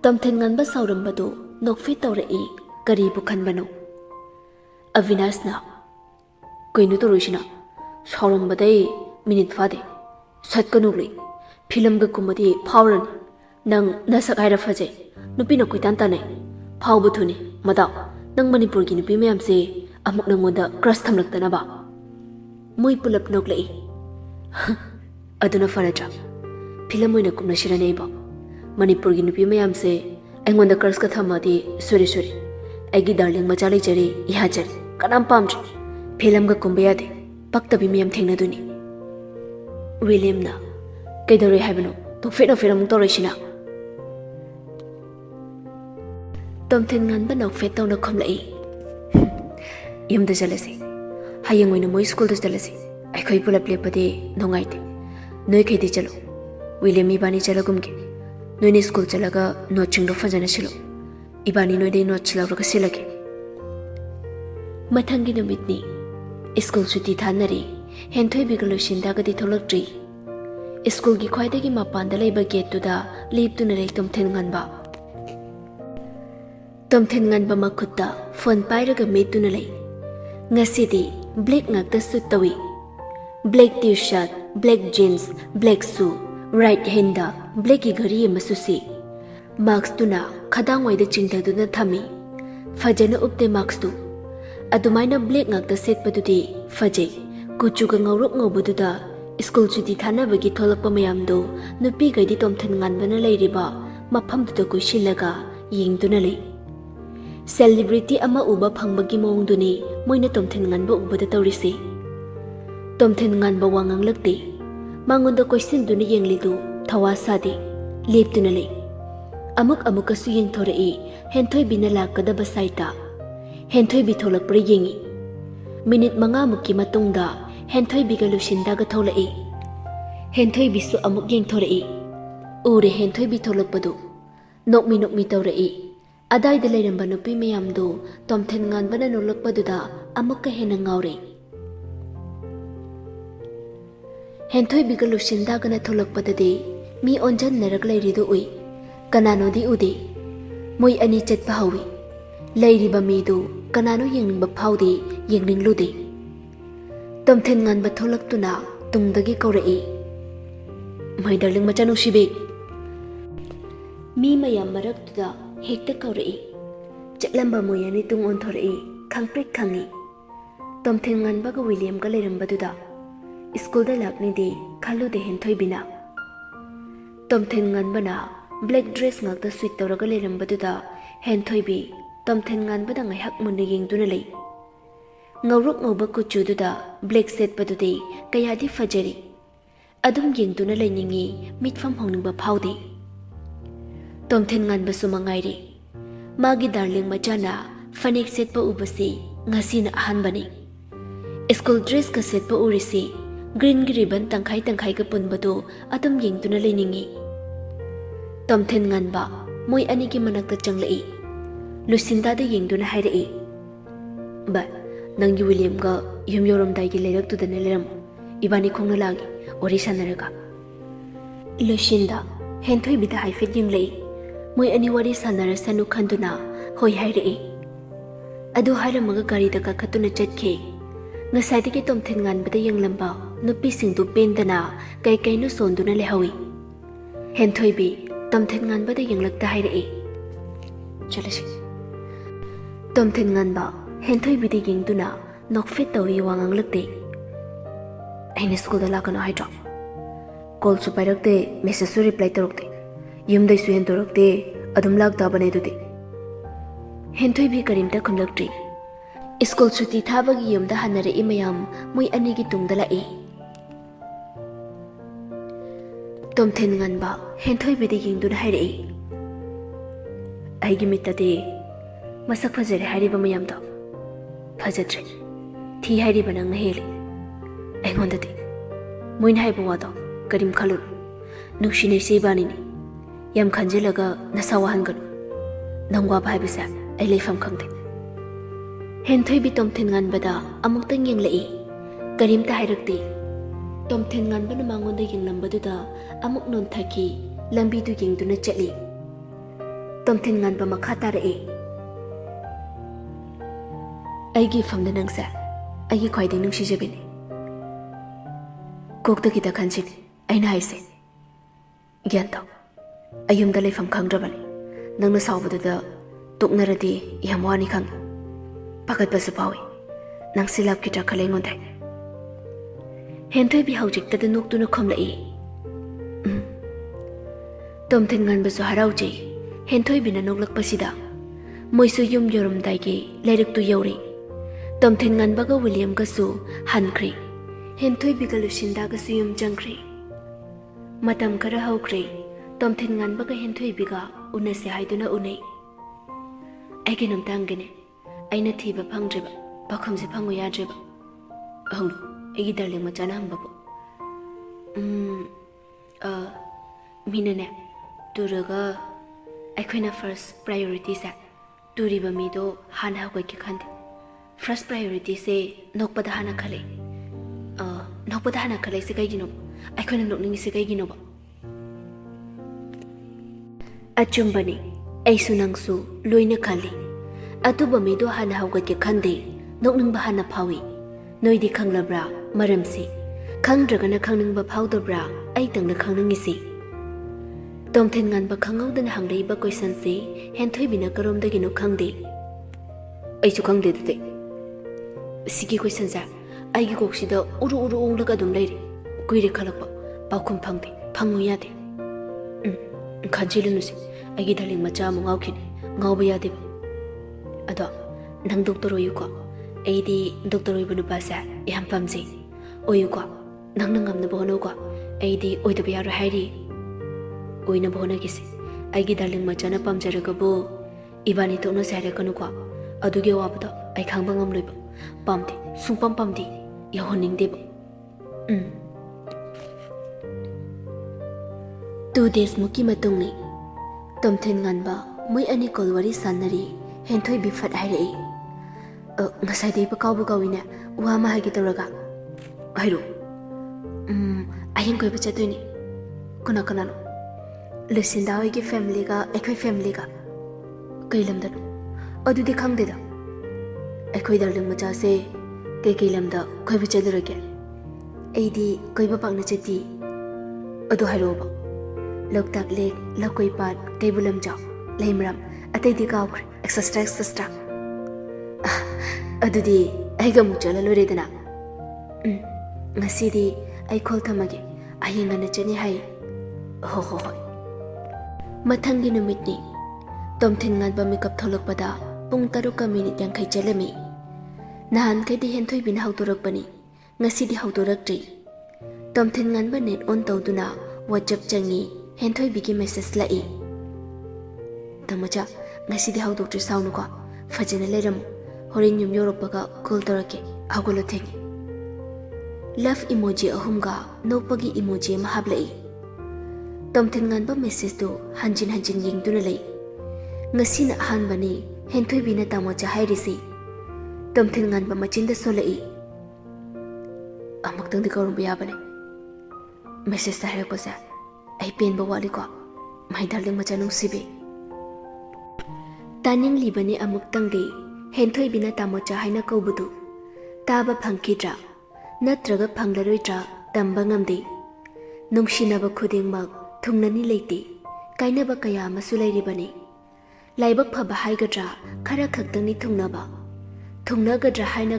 ꯇꯣꯝꯊꯤꯟ ꯉꯥꯟꯕ ꯁꯥꯎꯔꯝꯕꯗꯨ ꯅꯣꯛꯐꯦꯠ ꯇꯧꯔꯛꯏ ꯀꯔꯤꯕꯨ ꯈꯟꯕꯅꯣ ꯑꯕꯤꯅꯥꯁꯅ ꯀꯩꯅꯣ ꯇꯧꯔꯤꯁꯤꯅ ꯁꯥꯎꯔꯝꯕꯗꯩ ꯃꯤꯅꯤꯠ ꯐꯥꯗꯦ ꯁꯠꯀꯅꯨ ꯂꯩ ꯐꯤꯂꯝꯒ ꯀꯨꯝꯕꯗꯤ ꯐꯥꯎꯔꯅꯤ ꯅꯪ ꯅꯁꯛ ꯍꯥꯏꯔ ꯐꯖꯩ ꯅꯨꯄꯤꯅ ꯀꯣꯏꯇꯥꯟ ꯇꯥꯟꯅꯩ ꯐꯥꯎꯕ ꯊꯨꯅꯤ ꯃꯗꯥꯎ ꯅꯪ ꯃꯅꯤꯄꯨꯔꯒꯤ ꯅꯨꯄꯤ ꯃꯌꯥꯝꯁꯦ ꯑꯃꯨꯛ ꯅꯪꯉꯣꯟꯗ ꯀ꯭ꯔꯁ ꯊꯝꯂꯛꯇꯅꯕ ꯃꯣꯏ ꯄꯨꯂꯞ ꯅꯣꯛꯂꯛꯏ ꯑꯗꯨꯅ ꯐꯔꯗ꯭ꯔꯥ ꯐꯤꯂꯝ ꯑꯣꯏꯅ ꯀꯨꯝꯅꯁꯤꯔꯅꯦ ꯑꯩꯕꯣ ꯃꯅꯤꯄꯨꯔꯒꯤ ꯅꯨꯄꯤ ꯃꯌꯥꯝꯁꯦ ꯑꯩꯉꯣꯟꯗ ꯀ꯭ꯔꯁꯀ ꯊꯝꯃꯗꯤ ꯁꯣꯔꯤ ꯑꯩꯒꯤ ꯗꯥꯔꯂꯤꯡ ꯃꯆꯥ ꯂꯩꯖꯔꯤ ꯌꯥꯖꯔꯤ ꯀꯅꯥꯝ ꯄꯥꯝꯗ꯭ꯔꯤ ꯐꯤꯂꯝꯒ ꯀꯨꯝꯕ ꯌꯥꯗꯦ ꯄꯛꯇꯕꯤ ꯃꯌꯥꯝ ꯊꯦꯡꯅꯗꯣꯏꯅꯤ ꯋꯤꯂꯤꯌꯝꯅ ꯀꯩꯗꯧꯔꯦ ꯍꯥꯏꯕꯅꯣ ꯅꯣꯛꯐꯦꯠ ꯑꯃꯨꯛ ꯇꯧꯔꯛꯏꯁꯤꯅ ꯇꯣꯝꯊꯤꯟ ꯉꯥꯟꯕ ꯅꯣꯛꯐꯦꯠ ꯇꯧꯅ ꯈꯨꯝꯂꯛꯏ ꯌꯨꯝꯗ ꯆꯠꯂꯁꯤ ꯍꯌꯦꯡ ꯑꯣꯏꯅ ꯃꯣꯏ ꯁ꯭ꯀꯨꯜꯗ ꯆꯠꯂꯁꯤ ꯑꯩꯈꯣꯏ ꯄꯨꯂꯞ ꯂꯦꯞꯄꯗꯤ ꯅꯨꯡꯉꯥꯏꯇꯦ ꯅꯣꯏꯈꯩꯗꯤ ꯆꯠꯂꯣ ꯋꯤꯂꯤꯌꯝ ꯏꯕꯥꯅꯤ ꯆꯠꯂꯒꯨꯝꯒꯦ ꯅꯣꯏꯅ ꯁ꯭ꯀꯨꯜ ꯆꯠꯂꯒ ꯅꯣꯠꯁꯤꯡꯗꯣ ꯐꯖꯅ ꯁꯤꯜꯂꯣ ꯏꯕꯥꯅꯤ ꯅꯣꯏꯗꯩ ꯅꯣꯠꯁ ꯂꯧꯔꯒ ꯁꯤꯜꯂꯒꯦ ꯃꯊꯪꯒꯤ ꯅꯨꯃꯤꯠꯅꯤ ꯁ꯭ꯀꯨꯜ ꯁꯨꯇꯤ ꯊꯥꯅꯔꯤ ꯍꯦꯟꯊꯣꯏꯕꯤꯒ ꯂꯨꯁꯤꯟꯗꯥꯒꯗꯤ ꯊꯣꯛꯂꯛꯇ꯭ꯔꯤ ꯁ꯭ꯀꯨꯜꯒꯤ ꯈ꯭ꯋꯥꯏꯗꯒꯤ ꯃꯄꯥꯟꯗ ꯂꯩꯕ ꯒꯦꯠꯇꯨꯗ ꯂꯦꯞꯇꯨꯅ ꯂꯩ ꯇꯣꯝꯊꯤꯟ ꯉꯥꯟꯕ ꯇꯣꯝꯊꯤꯟ ꯉꯥꯟꯕ ꯃꯈꯨꯠꯇ ꯐꯣꯟ ꯄꯥꯏꯔꯒ ꯃꯦꯠꯇꯨꯅ ꯂꯩ ꯉꯁꯤꯗꯤ ꯕ꯭ꯂꯦꯛ ꯉꯥꯛꯇ ꯁꯨꯠ ꯇꯧꯏ black tea shirt black jeans black ꯁꯨ ꯔꯥꯏꯠ ꯍꯦꯟꯗ ꯕ꯭ꯂꯦꯛꯀꯤ ꯘꯔꯤ ꯑꯃꯁꯨ ꯁꯤ ꯃꯥꯛꯁꯇꯨꯅ ꯈꯗꯥꯡꯋꯥꯏꯗ ꯆꯤꯡꯊꯗꯨꯅ ꯊꯝꯃꯤ ꯐꯖꯅ ꯎꯞꯇꯦ ꯃꯥꯛꯁꯇꯨ ꯑꯗꯨꯃꯥꯏꯅ ꯕ꯭ꯂꯦꯛ ꯉꯥꯛꯇ ꯁꯦꯠꯄꯗꯨꯗꯤ ꯐꯖꯩ Kuchuga ngaurok ngaubaduda school chuti thanabagi tholakpa mayamdo nupi gaidi tomthen nganbana leiriba mafamduda kuisilaga yengduna lei. Celebrity ama uba phangbagi mawngduni moina tomthen nganba ubada tawrisi. Tomthen nganba wanganglakte mangonda koisinduna yenglidu thawa sade leptuna lei. Amukasu yengthorai henthoi bina lakadaba saita henthoi bi tholakpra yengi. Minute 5 mukki matungda henthoi biga lusindaga tholai. Henthoi bisu amuk yengthorai. Ure henthoi bi tholakpadu nokmi tawrai. Adaida leiramba nupi mayamdo tomthen nganbana nolakpaduda amukka hena ngaure. Henthoi biga lusindagana tholakpadade mi onjan narak leiridu ui. Kanano di ude moi ani chatpa hawi. Leiriba midu kanano yenglingba phawde yenglinglude. Tomthen nganba tholaktuna tungdagi kaurai. My darling machanu shibe. Mi mayam maraktuda hekta kaurai. Chatlamba moyani tung onthorai khangprek khangi. Tomthen nganbaga William ga leirambaduda school da lakni de khalude henthoi bina. Tomthen nganbana black dress ngakta sweet tawraga leirambaduda henthoi bi tomthen nganbada ngaihak munna yengduna lei. Ngaurok ngauba kuchududa black set padude kayadi fajari. Adum yengduna leiningi mitfam hongningba phawde. Tomthen nganbasu mangairi. Magi darling machana fanek setpa ubasi ngasina ahanbani. School dress ka setpa urisi green ribbon tangkhai ka punbadu adum yengduna leiningi. Tomthen nganba moi anigi manakta changlai. Lucinda da yengduna hairai. Ba nanggi William ga yum yoramdai gi leiraktuda ne leram. Ibani khongna lagi ori sanaraga. Lucinda henthoi bida haifet yenglai. Moi ani wari sanarasanu khanduna hoi hairai. Adu hairamaga gari da kakhatuna chatke. Ngasaidagi tomthen nganbada yenglamba nupi singdu pendana kai kaino sonduna lehawi. Henthoi bi tomthen nganbada yenglakta hairai. Chalashi. Tomthen nganba henthoi bidi yengduna nokfet tawi wanganglakte. Aina school da lakano haidra. Call su pairakte message su reply tarokte. Yumdai su hentorakte adum lakta bane dude. Henthoi bi karimta khumlaktre. School chuti thabagi yumda hanare imayam moi anigi tungda lai. Tomthen nganba henthoi bidi yengduna hairai. Aigi mittade masak fajare hairiba mayamdo fajatre thi hairiba nang hele aingondadi moina haiba wado karim khalur nuksine sebani ni yam khanjilaga nasawa hanganu nangwa bhaiba sa ai leifam khangde. Henthoi bi tomthen nganbada amuktang yenglai karimta hairakte. Tomthen nganbana mangonda yenglambaduda amuk non thaki lambi du yengduna chatli. Tomthen nganba makha tarai. Aigi famda nangsa aigi khwaiding nungsijabini. Kokta kita khanjini aina haise. Gyan taw ayumda leifam khangdrabani. Nangna sawbaduda toknaradi yam wani khang. Pakatbasu pawi nang silap kita khalengonday. Henthoi bi haujiktada noktuna khomlai. Tomthen nganbasu haraujai. Henthoi bina noklakpasida moisu yum yoramdaigi leiraktu yauri. Tomthen nganbaga William gasu hankri. Henthoi biga Lucinda gasu yum jangkri. Matam khara haukri. Tomthen nganbaga henthoi biga unase haiduna unai. Aigi namtangine aina thiba phangdreba pakhamse phangu yadreba. Hanglu aigi darling machana hangbabu. Minane turaga aikoina first priority sa turiba mido hana hagoi ki khande. First priority se nokpada hana khale. Nokpada hana khale se kai gino aikoina nokningi se kai gino ba. Achumbani aisu nangsu loina khali. Atuba mido hana hagoi ki khande nokningba hana phawi. Noidi khanglabra maramsi khangdragana khangningba phawdabra ai tangna khangningisi. Tomthen nganba khangawdana hangleiba question se henthoi bina karomda gino khangde. Aichu khangde dute. Sigi question sa ꯑꯩꯒꯤ ꯀꯣꯛꯁꯤꯗ ꯎꯔꯨ ꯎꯔꯨ ꯎꯪꯂꯒ ꯑꯗꯨꯝ ꯂꯩꯔꯤ ꯀꯨꯏꯔꯦ ꯈꯜꯂꯛꯄ ꯄꯥꯎꯈꯨꯝ ꯐꯪꯗꯦ ꯐꯪꯉꯨ ꯌꯥꯗꯦ ꯈꯟꯖꯤꯜꯂꯨꯅꯨꯁꯤ ꯑꯩꯒꯤ darling ꯃꯆꯥ ꯑꯃꯨꯛ ꯉꯥꯎꯈꯤꯅꯤ ꯉꯥꯎꯕ ꯌꯥꯗꯦꯕ ꯑꯗꯣ ꯅꯪ ꯗꯣꯛꯇꯔ ꯑꯣꯏꯌꯨꯀꯣ ꯑꯩꯗꯤ ꯗꯣꯛꯇꯔ ꯑꯣꯏꯕ ꯅꯨꯄꯥꯁꯦ ꯌꯥꯝ ꯄꯥꯝꯖꯩ ꯑꯣꯏꯌꯨꯀꯣ ꯅꯪꯅ ꯉꯝꯅꯕ ꯍꯣꯠꯅꯧꯀꯣ ꯑꯩꯗꯤ ꯑꯣꯏꯗꯕ ꯌꯥꯔꯣꯏ ꯍꯥꯏꯔꯤ ꯑꯣꯏꯅꯕ ꯍꯣꯠꯅꯈꯤꯁꯤ ꯑꯩꯒꯤ ꯗꯥꯔꯂꯤꯡ ꯃꯆꯥꯅ ꯄꯥꯝꯖꯔꯒꯕꯨ ꯏꯕꯥꯅꯤ ꯇꯣꯛꯅꯁꯦ ꯍꯥꯏꯔꯛꯀꯅꯨꯀꯣ ꯑꯗꯨꯒꯤ ꯑꯋꯥꯕꯗꯣ ꯑꯩ ꯈꯥꯡꯕ ꯉꯝꯂꯣꯏꯕ ꯄꯥꯝꯗꯦ ꯁꯨꯡꯄꯥꯝ ꯄꯥꯝꯗꯦ ꯌꯥꯎꯍꯟꯅꯤꯡꯗꯦꯕ 2 days ꯃꯨꯛꯀꯤ ꯃꯇꯨꯡꯅꯤ ꯇꯣꯝꯊꯤꯟ ꯉꯥꯟꯕ ꯃꯣꯏ ꯑꯅꯤ ꯀꯣꯜ ꯋꯥꯔꯤ ꯁꯥꯟꯅꯔꯤ ꯍꯦꯟꯊꯣꯏꯕꯤ ꯐꯠ ꯍꯥꯏꯔꯛꯏ ꯉꯁꯥꯏꯗꯩꯕ ꯀꯥꯎꯕ ꯀꯥꯎꯏꯅꯦ ꯋꯥ ꯑꯃ ꯍꯥꯏꯒꯦ ꯇꯧꯔꯒ ꯍꯥꯏꯔꯣ ꯍꯌꯦꯡ ꯀꯣꯏꯕ ꯆꯠꯇꯣꯏꯅꯤ ꯀꯅꯥ ꯀꯅꯥꯅꯣ ꯂꯨꯁꯤꯟꯗꯥ ꯍꯣꯏꯒꯤ ꯐꯦꯃꯤꯂꯤꯒ ꯑꯩꯈꯣꯏ ꯐꯦꯃꯤꯂꯤꯒ ꯀꯩ ꯂꯝꯗꯅꯣ ꯑꯗꯨꯗꯤ ꯈꯪꯗꯦꯗ ꯑꯩꯈꯣꯏ ꯗꯥꯔꯂꯤꯡ ꯃꯆꯥꯁꯦ ꯀꯩꯀꯩ ꯂꯝꯗ ꯀꯣꯏꯕ ꯆꯠꯂꯨꯔꯒꯦ ꯑꯩꯗꯤ ꯀꯣꯏꯕ ꯄꯥꯛꯅ ꯆꯠꯇꯤ ꯑꯗꯨ ꯍꯥꯏꯔꯛꯑꯣꯕ ꯂꯣꯛꯇꯥꯛ ꯂꯦꯛ ꯂꯧꯀꯣꯏ ꯄꯥꯠ ꯀꯩꯕꯨꯜ ꯂꯝꯖꯥꯎ ꯂꯩꯃꯔꯥꯝ ꯑꯇꯩꯗꯤ ꯀꯥꯎꯈ꯭ꯔꯦ ꯑꯦꯛꯁꯦꯁꯇ꯭ꯔꯥ ꯑꯗꯨꯗꯤ ꯑꯩꯒ ꯑꯃꯨꯛ ꯆꯠꯂ ꯂꯣꯏꯔꯦꯗꯅ ꯉꯁꯤꯗꯤ ꯑꯩ ꯈꯣꯜ ꯊꯝꯃꯒꯦ ꯍꯌꯦꯡ ꯉꯟꯅ ꯆꯠꯅꯤ ꯍꯥꯏ ꯍꯣꯏ ꯃꯊꯪꯒꯤ ꯅꯨꯃꯤꯠꯅꯤ ꯇꯣꯝꯊꯤꯟ ꯉꯥꯟꯕ ꯃꯤꯀꯞ ꯊꯣꯛꯂꯛꯄꯗ ꯄꯨꯡ 6:50 ꯆꯠꯂꯝꯃꯤ ꯅꯍꯥꯟꯈꯩꯗꯤ ꯍꯦꯟꯊꯣꯏꯕꯤꯅ ꯍꯧꯗꯣꯔꯛꯄꯅꯤ ꯉꯁꯤꯗꯤ ꯍꯧꯗꯣꯔꯛꯇ꯭ꯔꯤ ꯇꯣꯝꯊꯤꯟ ꯉꯥꯟꯕ ꯅꯦꯠ ꯑꯣꯟ ꯇꯧꯗꯨꯅ ꯋꯥꯆꯞ ꯆꯪꯉꯤ ꯍꯦꯟꯊꯣꯏꯕꯤꯒꯤ ꯃꯦꯁꯦꯖ ꯂꯥꯛꯏ ꯇꯥꯃꯣꯆꯥ ꯉꯁꯤꯗꯤ ꯍꯧꯗꯣꯛꯇ꯭ꯔꯤ ꯁꯥꯎꯅꯨꯀꯣ ꯐꯖꯅ ꯂꯩꯔꯝꯃꯨ ꯍꯣꯔꯦꯟ ꯌꯨꯝ ꯌꯧꯔꯛꯄꯒ ꯀꯣꯜ ꯇꯧꯔꯛꯀꯦ ꯍꯧꯒꯠꯂꯣ ꯊꯦꯡꯉꯦ ꯂꯚ ꯏꯃꯣꯖꯤ 3ꯒ ꯅꯣꯛꯄꯒꯤ ꯏꯃꯣꯖꯤ ꯑꯃ ꯍꯥꯞꯂꯛꯏ ꯇꯣꯝꯊꯤꯟ ꯉꯥꯟꯕ ꯃꯦꯁꯦꯖꯇꯨ ꯍꯟꯖꯤꯟ ꯌꯦꯡꯗꯨꯅ ꯂꯩ ꯉꯁꯤꯅ ꯑꯍꯥꯟꯕꯅꯤ ꯍꯦꯟꯊꯣꯏꯕꯤꯅ ꯇꯥꯃꯣꯆꯥ ꯍꯥꯏꯔꯤꯁꯤ ꯇꯣꯝꯊꯤꯟ ꯉꯥꯟꯕ ꯃꯆꯤꯟꯗ ꯁꯣꯜꯂꯛꯏ ꯑꯃꯨꯛꯇꯪꯗꯤ ꯀꯧꯔꯝꯕ ꯌꯥꯕꯅꯦ ꯃꯦꯁꯦꯖꯇ ꯍꯥꯏꯔꯛꯄꯁꯦ ꯑꯩ ꯄꯦꯟꯕ ꯋꯥꯠꯂꯤꯀꯣ ꯃꯥꯏ ꯗꯥꯔꯂꯤꯡ ꯃꯆꯥ ꯅꯨꯡꯁꯤꯕꯤ ꯇꯥꯅꯤꯡꯂꯤꯕꯅꯤ ꯑꯃꯨꯛꯇꯪꯗꯤ ꯍꯦꯟꯊꯣꯏꯕꯤꯅ ꯇꯥꯃꯣꯆꯥ ꯍꯥꯏꯅ ꯀꯧꯕꯗꯨ ꯇꯥꯕ ꯐꯪꯈꯤꯗ꯭ꯔꯥ ꯅꯠꯇ꯭ꯔꯒ ꯐꯪꯂꯔꯣꯏꯗ꯭ꯔꯥ ꯇꯝꯕ ꯉꯝꯗꯦ ꯅꯨꯡꯁꯤꯅꯕ ꯈꯨꯗꯤꯡꯃꯛ ꯊꯨꯡꯅꯅꯤ ꯂꯩꯇꯦ ꯀꯥꯏꯅꯕ ꯀꯌా ꯑꯃꯁꯨ ꯂꯩꯔꯤꯕꯅꯤ ꯂꯥꯏꯕꯛ ꯐꯕ ꯍꯥꯏꯒꯗ꯭ꯔꯥ ꯈꯔ ꯈꯛꯇꯪꯅꯤ ꯊꯨꯡꯅꯕ ꯊꯨꯡꯅꯒꯗ꯭ꯔꯥ ꯍꯥꯏꯅ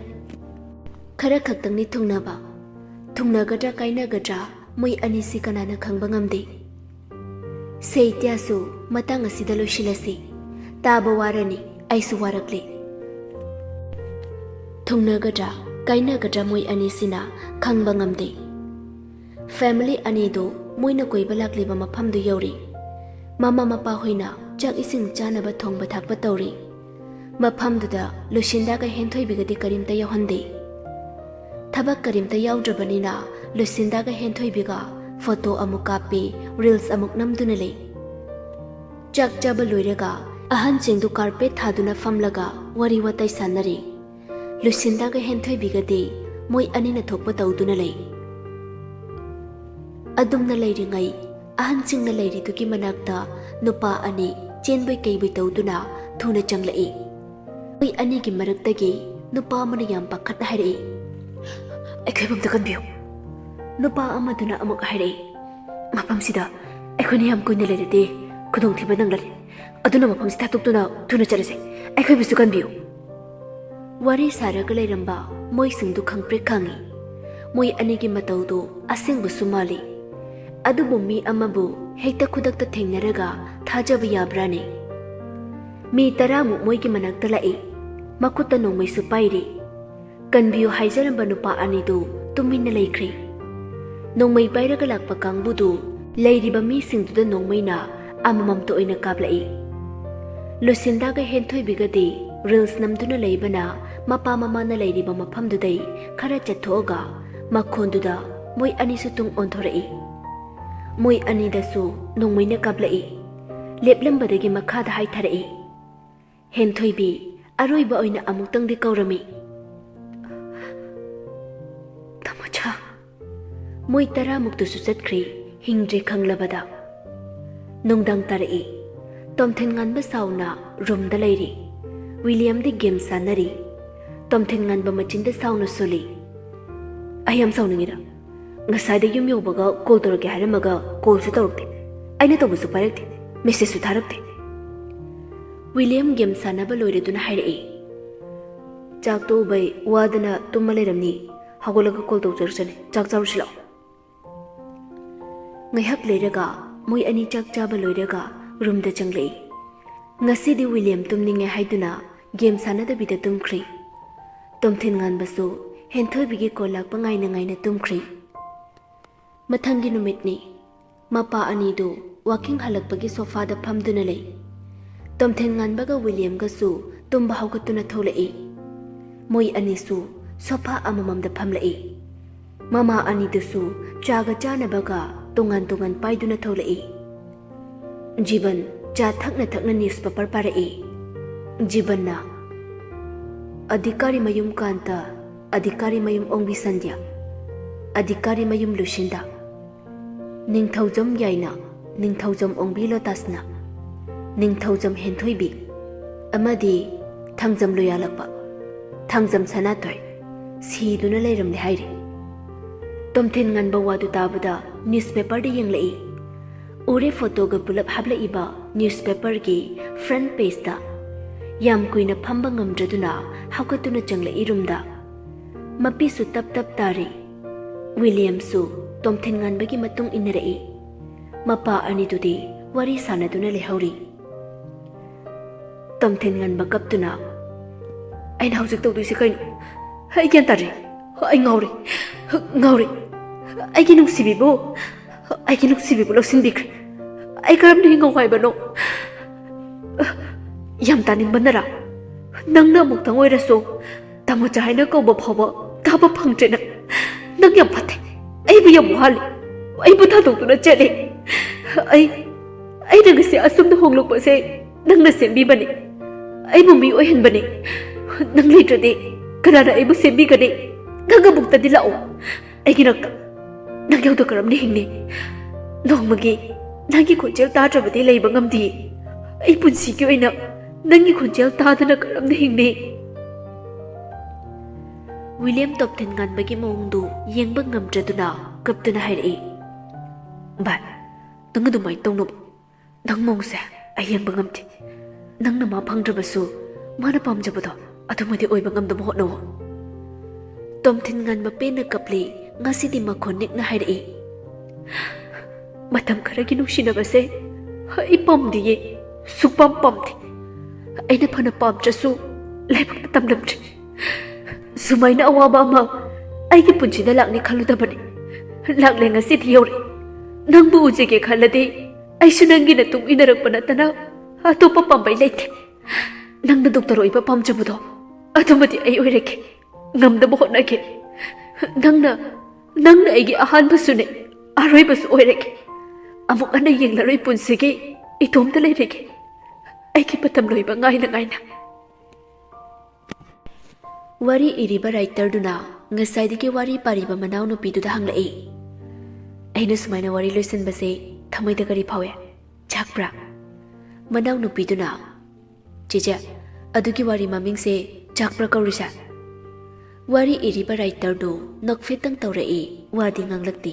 ꯈꯔ ꯈꯛꯇꯪꯅꯤ ꯊꯨꯡꯅꯕ ꯊꯨꯡꯅꯒꯗ꯭ꯔꯥ ꯀꯥꯏꯅꯒꯗ꯭ꯔꯥ ꯃꯣꯏ ꯑꯅꯤꯁꯤ ꯀꯅꯥꯅ ꯈꯪꯕ ꯉꯝꯗꯦ ꯁꯩꯇ꯭ꯌꯥꯁꯨ ꯃꯇꯥꯡ ꯑꯁꯤꯗ ꯂꯣꯏꯁꯤꯜꯂꯁꯤ ꯇꯥꯕ ꯋꯥꯔꯅꯤ ꯑꯩꯁꯨ ꯋꯥꯔꯛꯂꯦ ꯊꯨꯡꯅꯒꯗ꯭ꯔꯥ ꯀꯥꯏꯅꯒꯗ꯭ꯔꯥ ꯃꯣꯏ ꯑꯅꯤꯁꯤꯅ ꯈꯪꯕ ꯉꯝꯗꯦ ꯐꯦꯃꯤꯂꯤ ꯑꯅꯤꯗꯨ ꯃꯣꯏꯅ ꯀꯣꯏꯕ ꯂꯥꯛꯂꯤꯕ ꯃꯐꯝꯗꯨ ꯌꯧꯔꯤ ꯃꯃꯥ ꯃꯄꯥ ꯍꯣꯏꯅ ꯆꯥꯛ ꯏꯁꯤꯡ ꯆꯥꯅꯕ ꯊꯣꯡꯕ ꯊꯥꯛꯄ ꯇꯧꯔꯤ ꯃꯐꯝꯗꯨꯗ ꯂꯨꯁꯤꯟꯗꯥꯒ ꯍꯦꯟꯊꯣꯏꯕꯤꯒꯗꯤ ꯀꯔꯤꯝꯇ ꯌꯥꯎꯍꯟꯗꯦ ꯊꯕꯛ ꯀꯔꯤꯝꯇ ꯌꯥꯎꯗ꯭ꯔꯕꯅꯤ나 ꯂꯨꯁꯤꯟꯗꯥꯒ ꯍꯦꯟꯊꯣꯏꯕꯤꯒ ꯐꯣꯇꯣ ꯑꯃꯨꯛ ꯀꯥꯞꯄꯤ ꯔꯤꯜꯁ ꯑꯃꯨꯛ ꯅꯝꯗꯨꯅ ꯂꯩ ꯆꯥꯛ ꯆꯥꯕ ꯂꯣꯏꯔꯒ ꯑꯍꯟꯁꯤꯡꯗꯨ ꯀꯥꯔꯄꯦꯠ ꯊꯥꯗꯨꯅ ꯐꯝꯂꯒ ꯋꯥꯔꯤ ꯋꯥꯇꯥꯏ ꯁꯥꯟꯅꯔꯤ ꯂꯨꯁꯤꯟꯗꯥꯒ ꯍꯦꯟꯊꯣꯏꯕꯤꯒꯗꯤ ꯃꯣꯏ ꯑꯅꯤꯅ ꯊꯣꯛꯄ ꯇꯧꯗꯨꯅ ꯂꯩ ꯑꯗꯨꯝꯅ ꯂꯩꯔꯤꯉꯩ ꯑꯍꯟꯁꯤꯡꯅ ꯂꯩꯔꯤꯗꯨꯒꯤ ꯃꯅꯥꯛꯇ ꯅꯨꯄꯥ ꯑꯅꯤ ꯆꯦꯟꯕꯣꯏ ꯀꯩꯕꯣꯏ ꯇꯧꯗꯨꯅ ꯊꯨꯅ ꯆꯪꯂꯛꯏ ꯃꯣꯏ ꯑꯅꯤꯒꯤ ꯃꯔꯛꯇꯒꯤ ꯅꯨꯄꯥ ꯑꯃꯅ ꯌꯥꯝ ꯄꯥꯈꯠꯅ ꯍꯥꯏꯔꯛꯏ ꯑꯩꯈꯣꯏꯕꯨ ꯑꯝꯇ ꯀꯟꯕꯤꯌꯨ ꯅꯨꯄꯥ ꯑꯃꯗꯨꯅ ꯑꯃꯨꯛ ꯍꯥꯏꯔꯛꯏ ꯃꯐꯝꯁꯤꯗ ꯑꯩꯈꯣꯏꯅ ꯌꯥꯝ ꯀꯨꯏꯅ ꯂꯩꯔꯗꯤ ꯈꯨꯗꯣꯡꯊꯤꯕ ꯅꯪꯂꯅꯤ ꯑꯗꯨꯅ ꯃꯐꯝꯁꯤ ꯊꯥꯗꯣꯛꯇꯨꯅ ꯊꯨꯅ ꯆꯠꯂꯁꯦ ꯑꯩꯈꯣꯏꯕꯨꯁꯨ ꯀꯟꯕꯤꯌꯨ ꯋꯥꯔꯤ ꯁꯥꯔꯒ ꯂꯩꯔꯝꯕ ꯃꯣꯏꯁꯤꯡꯗꯨ ꯈꯪꯄ꯭ꯔꯦꯛ ꯈꯪꯉꯤ ꯃꯣꯏ ꯑꯅꯤꯒꯤ ꯃꯇꯧꯗꯨ ꯑꯁꯦꯡꯕꯁꯨ ꯃꯥꯜꯂꯤ ꯑꯗꯨꯕꯨ ꯃꯤ ꯑꯃꯕꯨ ꯍꯦꯛꯇ ꯈꯨꯗꯛꯇ ꯊꯦꯡꯅꯔꯒ ꯊꯥꯖꯕ ꯌꯥꯕ꯭ꯔꯥꯅꯦ ꯃꯤ 10ꯃꯨꯛ ꯃꯣꯏꯒꯤ ꯃꯅꯥꯛꯇ ꯂꯥꯛꯏ ꯃꯈꯨꯠꯇ ꯅꯣꯡꯃꯩꯁꯨ ꯄꯥꯏꯔꯤ ꯀꯟꯕꯤꯌꯨ ꯍꯥꯏꯖꯔꯝꯕ ꯅꯨꯄꯥ ꯑꯅꯤꯗꯨ ꯇꯨꯃꯤꯟꯅ ꯂꯩꯈ꯭ꯔꯦ ꯅꯣꯡꯃꯩ ꯄꯥꯏꯔꯒ ꯂꯥꯛꯄ ꯀꯥꯡꯕꯨꯗꯨ ꯂꯩꯔꯤꯕ ꯃꯤꯁꯤꯡꯗꯨꯗ ꯅꯣꯡꯃꯩꯅ ꯑꯃꯃꯝꯇ ꯑꯣꯏꯅ ꯀꯥꯞꯂꯛꯏ ꯂꯨꯁꯤꯟꯗꯥꯒ ꯍꯦꯟꯊꯣꯏꯕꯤꯒꯗꯤ ꯔꯤꯜꯁ ꯅꯝꯗꯨꯅ ꯂꯩꯕꯅ ꯃꯄꯥ ꯃꯃꯥꯅ ꯂꯩꯔꯤꯕ ꯃꯐꯝꯗꯨꯗꯩ ꯈꯔ ꯆꯠꯊꯣꯛꯑꯒ ꯃꯈꯣꯟꯗꯨꯗ ꯃꯣꯏ ꯑꯅꯤꯁꯨ ꯇꯨꯡ ꯑꯣꯟꯊꯣꯔꯛꯏ ꯃꯣꯏ ꯑꯅꯤꯗꯁꯨ ꯅꯣꯡꯃꯩꯅ ꯀꯥꯞꯂꯛꯏ ꯂꯦꯞꯂꯝꯕꯗꯒꯤ ꯃꯈꯥꯗ ꯍꯥꯏꯊꯔꯛꯏ ꯍꯦꯟꯊꯣꯏꯕꯤ ꯑꯔꯣꯏꯕ ꯑꯣꯏꯅ ꯑꯃꯨꯛꯇꯪꯗꯤ ꯀꯧꯔꯝꯃꯤ ꯇꯥꯃꯣꯆꯥ ꯃꯣꯏ 10ꯃꯨꯛꯇꯨꯁꯨ ꯆꯠꯈ꯭ꯔꯦ ꯍꯤꯡꯗ꯭ꯔꯦ ꯈꯪꯂꯕꯗ ꯅꯨꯡꯗꯥꯡ ꯇꯥꯔꯛꯏ ꯇꯣꯝꯊꯤꯟ ꯉꯥꯟꯕ ꯁꯥꯎꯅ ꯔꯨꯝꯗ ꯂꯩꯔꯤ ꯋꯤꯂꯤꯌꯝꯗꯤ ꯒꯦꯝ ꯁꯥꯟꯅꯔꯤ ꯇꯣꯝꯊꯤꯟ ꯉꯥꯟꯕ ꯃꯆꯤꯟꯗ ꯁꯥꯎꯅ ꯁꯣꯜꯂꯤ ꯑꯩ ꯌꯥꯝ ꯁꯥꯎꯅꯤꯡꯉꯤꯗ ꯉꯁꯥꯏꯗ ꯌꯨꯝ ꯌꯧꯕꯒ ꯀꯣꯜ ꯇꯧꯔꯛꯀꯦ ꯍꯥꯏꯔꯝꯃꯒ ꯀꯣꯜꯁꯨ ꯇꯧꯔꯛꯇꯦ ꯑꯩꯅ ꯇꯧꯕꯁꯨ ꯄꯥꯏꯔꯛꯇꯦ ꯃꯦꯁꯦꯖꯁꯨ ꯊꯥꯔꯛꯇꯦ ꯋꯤꯂꯤꯌꯝ ꯒꯦꯝ ꯁꯥꯟꯅꯕ ꯂꯣꯏꯔꯗꯨꯅ ꯍꯥꯏꯔꯛꯏ ꯆꯥꯛ ꯇꯣꯛꯎꯕꯩ ꯋꯥꯗꯅ ꯇꯨꯝꯃ ꯂꯩꯔꯝꯅꯤ ꯍꯧꯒꯠꯂꯒ ꯀꯣꯜ ꯇꯧꯖꯔꯁꯅꯤ ꯆꯥꯛ ꯆꯥꯔꯨꯁꯤ ꯂꯥꯛꯑꯣ ꯉꯥꯏꯍꯥꯛ ꯂꯩꯔꯒ ꯃꯣꯏ ꯑꯅꯤ ꯆꯥꯛ ꯆꯥꯕ ꯂꯣꯏꯔꯒ ꯔꯨꯝꯗ ꯆꯪꯂꯛꯏ ꯉꯁꯤꯗꯤ ꯋꯤꯂꯤꯌꯝ ꯇꯨꯝꯅꯤꯡꯉꯦ ꯍꯥꯏꯗꯨꯅ ꯒꯦꯝ ꯁꯥꯟꯅꯗꯕꯤꯗ ꯇꯨꯝꯈ꯭ꯔꯤ ꯇꯣꯝꯊꯤꯟ ꯉꯥꯟꯕꯁꯨ ꯍꯦꯟꯊꯣꯏꯕꯤꯒꯤ ꯀꯣꯜ ꯂꯥꯛꯄ ꯉꯥꯏꯅ ꯉꯥꯏꯅ ꯇꯨꯝꯈ꯭ꯔꯤ ꯃꯊꯪꯒꯤ ꯅꯨꯃꯤꯠꯅꯤ ꯃꯄꯥ ꯑꯅꯤꯗꯨ ꯋꯥꯀꯤꯡ ꯍꯜꯂꯛꯄꯒꯤ ꯁꯣꯐꯥꯗ ꯐꯝꯗꯨꯅ ꯂꯩ ꯇꯣꯝꯊꯤꯟ ꯉꯥꯟꯕꯒ ꯋꯤꯂꯤꯌꯝꯒꯁꯨ ꯇꯨꯝꯕ ꯍꯧꯒꯠꯇꯨꯅ ꯊꯣꯛꯂꯛꯏ ꯃꯣꯏ ꯑꯅꯤꯁꯨ ꯁꯣꯐꯥ ꯑꯃꯃꯝꯗ ꯐꯝꯂꯛꯏ ꯃꯃꯥ ꯑꯅꯤꯗꯨꯁꯨ ꯆꯥꯒ ꯆꯥꯅꯕꯒ ꯇꯣꯉꯥꯟ ꯇꯣꯉꯥꯟ ꯄꯥꯏꯗꯨꯅ ꯊꯣꯛꯂꯛꯏ ꯖꯤꯕꯟ ꯆꯥ ꯊꯛꯅ ꯊꯛꯅ ꯅ꯭ꯌꯨꯁꯄꯦꯄꯔ ꯄꯥꯔꯛꯏ ꯖꯤꯕꯟꯅ ꯑꯙꯤꯀꯥꯔꯤ ꯃꯌꯨꯝ ꯀꯥꯟꯇ ꯑꯙꯤꯀꯥꯔꯤ ꯃꯌꯨꯝ ꯑꯣꯡꯕꯤ ꯁꯟꯙ꯭ꯌꯥ ꯑꯙꯤꯀꯥꯔꯤ ꯃꯌꯨꯝ ꯂꯨꯁꯤꯟꯗꯥ ꯅꯤꯡꯊꯧꯖꯝ ꯌꯥꯏꯅ ꯅꯤꯡꯊꯧꯖꯝ ꯑꯣꯡꯕꯤ ꯂꯣꯇꯥꯁꯅ ꯅꯤꯡꯊꯧꯖꯝ ꯍꯦꯟꯊꯣꯏꯕꯤ ꯑꯃꯗꯤ ꯊꯥꯡꯖꯝ ꯂꯣꯌꯥꯜꯂꯛꯄ ꯊꯥꯡꯖꯝ ꯁꯅꯥꯇꯣꯏ ꯁꯤꯗꯨꯅ ꯂꯩꯔꯝꯂꯦ ꯍꯥꯏꯔꯤ ꯇꯣꯝꯊꯤꯟ ꯉꯥꯟꯕ ꯋꯥꯗꯨ ꯇꯥꯕꯗ ꯅ꯭ꯌꯨꯁꯄꯦꯄꯔꯗ ꯌꯦꯡꯂꯛꯏ ꯎꯔꯦ ꯐꯣꯇꯣꯒ ꯄꯨꯂꯞ ꯍꯥꯞꯂꯛꯏꯕ ꯅ꯭ꯌꯨꯁꯄꯦꯄꯔꯒꯤ ꯐ꯭ꯔꯟꯠ ꯄꯦꯖꯇ ꯌꯥꯝ ꯀꯨꯏꯅ ꯐꯝꯕ ꯉꯝꯗ꯭ꯔꯗꯨꯅ ꯍꯧꯒꯠꯇꯨꯅ ꯆꯪꯂꯛꯏ ꯔꯨꯝꯗ ꯃꯄꯤꯁꯨ ꯇꯞ ꯇꯞ ꯇꯥꯔꯤ ꯋꯤꯂꯤꯌꯝꯁꯨ ꯇꯣꯝꯊꯤꯟ ꯉꯥꯟꯕꯒꯤ ꯃꯇꯨꯡ ꯏꯟꯅꯔꯛꯏ ꯃꯄꯥ ꯑꯅꯤꯗꯨꯗꯤ ꯋꯥꯔꯤ ꯁꯥꯟꯅꯗꯨꯅ ꯂꯩꯍꯧꯔꯤ ꯇꯣꯝꯊꯤꯟ ꯉꯥꯟꯕ ꯀꯞꯇꯨꯅ ꯑꯩꯅ ꯍꯧꯖꯤꯛ ꯇꯧꯗꯣꯏꯁꯦ ꯀꯩꯅꯣ ꯑꯩ ꯒ꯭ꯌꯥꯟ ꯇꯥꯔꯦ ꯑꯩ ꯉꯥꯎꯔꯦ ꯑꯩꯒꯤ ꯅꯨꯡꯁꯤꯕꯤꯕꯨ ꯂꯧꯁꯤꯟꯕꯤꯈ꯭ꯔꯦ ꯑꯩ ꯀꯔꯝꯅ ꯍꯤꯡꯉꯧ ꯍꯥꯏꯕꯅꯣ ꯌꯥꯝ ꯇꯥꯅꯤꯡꯕꯅꯔꯥ ꯅꯪꯅ ꯑꯃꯨꯛꯇꯪ ꯑꯣꯏꯔꯁꯨ ꯇꯥꯃꯣꯆꯥ ꯍꯥꯏꯅ ꯀꯧꯕ ꯐꯥꯎꯕ ꯇꯥꯕ ꯐꯪꯗ꯭ꯔꯦ ꯅꯪ ꯌꯥꯝ ꯐꯠꯇꯦ ꯑꯩꯕꯨ ꯌꯥꯝ ꯋꯥꯍꯜꯂꯤ ꯑꯩꯕꯨ ꯊꯥꯗꯣꯛꯇꯨꯅ ꯆꯠꯂꯦ ꯑꯩꯅ ꯉꯁꯤ ꯑꯁꯨꯝꯅ ꯍꯣꯡꯂꯛꯄꯁꯦ ꯅꯪꯅ ꯁꯦꯝꯕꯤꯕꯅꯤ ꯑꯩꯕꯨ ꯃꯤ ꯑꯣꯏꯍꯟꯕꯅꯤ ꯅꯪ ꯂꯩꯇ꯭ꯔꯗꯤ ꯀꯅꯥꯅ ꯑꯩꯕꯨ ꯁꯦꯝꯕꯤꯒꯅꯤ ꯅꯪ ꯑꯃꯨꯛꯇꯗꯤ ꯂꯥꯛꯑꯣ ꯑꯩꯒꯤ ꯅꯥꯛꯇ ꯅꯪ ꯌꯥꯎꯗ ꯀꯔꯝꯅ ꯍꯤꯡꯅꯤ ꯅꯣꯡꯃꯒꯤ ꯅꯪꯒꯤ ꯈꯣꯟꯖꯦꯜ ꯇꯥꯗ꯭ꯔꯕꯗꯤ ꯂꯩꯕ ꯉꯝꯗꯦ ꯑꯩ ꯄꯨꯟꯁꯤꯒꯤ ꯑꯣꯏꯅ ꯅꯪꯒꯤ ꯈꯣꯟꯖꯦꯜ ꯇꯥꯗꯅ ꯀꯔꯝꯅ ꯍꯤꯡꯅꯤ ꯋꯤꯂꯤꯌꯝ ꯇꯣꯝꯊꯤꯟ ꯉꯥꯟꯕꯒꯤ ꯃꯑꯣꯡꯗꯨ ꯌꯦꯡꯕ ꯉꯝꯗ꯭ꯔꯗꯨꯅ ꯀꯞꯇꯨꯅ ꯍꯥꯏꯔꯛꯏ ꯚꯥꯏ ꯅꯪ ꯑꯗꯨꯃꯥꯏꯅ ꯇꯧꯅꯕ ꯅꯪ ꯃꯑꯣꯡꯁꯦ ꯑꯩ ꯌꯦꯡꯕ ꯉꯝꯗꯦ ꯅꯪꯅ ꯃꯥ ꯐꯪꯗ꯭ꯔꯕꯁꯨ ꯃꯥꯅ ꯄꯥꯝꯖꯕꯗꯣ ꯑꯗꯨꯃꯗꯤ ꯑꯣꯏꯕ ꯉꯝꯅꯕ ꯍꯣꯠꯅꯧ ꯇꯣꯝꯊꯤꯟ ꯉꯥꯟꯕ ꯄꯦꯟꯅ ꯀꯞꯂꯤ ꯉꯁꯤꯗꯤ ꯃꯈꯣꯟ ꯅꯤꯛꯅ ꯍꯥꯏꯔꯛꯏ ꯃꯇꯝ ꯈꯔꯒꯤ ꯅꯨꯡꯁꯤꯅꯕꯁꯦ ꯑꯩ ꯄꯥꯝꯗꯤꯌꯦ ꯁꯨꯛꯄꯥꯝ ꯄꯥꯝꯗꯦ ꯑꯩꯅ ꯐꯅ ꯄꯥꯝꯗ꯭ꯔꯁꯨ ꯂꯥꯏꯕꯛꯅ ꯇꯝꯂꯝꯗ꯭ꯔꯦ ꯁꯨꯃꯥꯏꯅ ꯑꯋꯥꯕ ꯑꯃ ꯑꯩꯒꯤ ꯄꯨꯟꯁꯤꯗ ꯂꯥꯛꯅꯤ ꯈꯜꯂꯨꯗꯕꯅꯤ ꯂꯥꯛꯂꯦ ꯉꯁꯤꯗꯤ ꯌꯧꯔꯛꯏ ꯅꯪꯕꯨ ꯎꯖꯒꯦ ꯈꯜꯂꯗꯤ ꯑꯩꯁꯨ ꯅꯪꯒꯤ ꯅꯇꯨꯡ ꯏꯟꯅꯔꯛꯄ ꯅꯠꯇꯅ ꯑꯇꯣꯞꯄ ꯄꯥꯝꯕꯩ ꯂꯩꯇꯦ ꯅꯪꯅ ꯗꯣꯛꯇꯔ ꯑꯣꯏꯕ ꯄꯥꯝꯖꯕꯗꯣ ꯑꯗꯨꯃꯗꯤ ꯑꯩ ꯑꯣꯏꯔꯒꯦ ꯉꯝꯅꯕ ꯍꯣꯠꯅꯒꯦ ꯅꯪꯅ ꯑꯩꯒꯤ ꯑꯍꯥꯟꯕꯁꯨꯅꯦ ꯑꯔꯣꯏꯕꯁꯨ ꯑꯣꯏꯔꯒꯦ ꯑꯃꯨꯛ ꯍꯟꯅ ꯌꯦꯡꯂꯔꯣꯏ ꯄꯨꯟꯁꯤꯒꯤ ꯏꯇꯣꯝꯇ ꯂꯩꯔꯒꯦ ꯑꯩꯒꯤ ꯃꯇꯝ ꯂꯣꯏꯕ ꯉꯥꯏꯅ ꯉꯥꯏꯅ ꯋꯥꯔꯤ ꯏꯔꯤꯕ ꯔꯥꯏꯇꯔꯗꯨꯅ ꯉꯁꯥꯏꯗꯒꯤ ꯋꯥꯔꯤ ꯄꯥꯔꯤꯕ ꯃꯅꯥꯎꯅꯨꯄꯤꯗꯨꯗ ꯍꯪꯂꯛꯏ ꯑꯩꯅ ꯁꯨꯃꯥꯏꯅ ꯋꯥꯔꯤ ꯂꯣꯏꯁꯤꯟꯕꯁꯦ ꯊꯃꯣꯏꯗ ꯀꯔꯤ ꯐꯥꯎꯏ ꯆꯥꯛꯄ꯭ꯔꯥ ꯃꯅꯥꯎꯅꯨꯄꯤꯗꯨꯅ ꯆꯦꯆꯦ ꯑꯗꯨꯒꯤ ꯋꯥꯔꯤ ꯃꯃꯤꯡꯁꯦ ꯆꯥꯛꯄ꯭ꯔꯥ ꯀꯧꯔꯤꯁꯦ ꯋꯥꯔꯤ ꯏꯔꯤꯕ ꯔꯥꯏꯇꯔꯗꯨ ꯅꯣꯛꯐꯦꯠꯇꯪ ꯇꯧꯔꯛꯏ ꯋꯥꯗꯤ ꯉꯥꯡꯂꯛꯇꯦ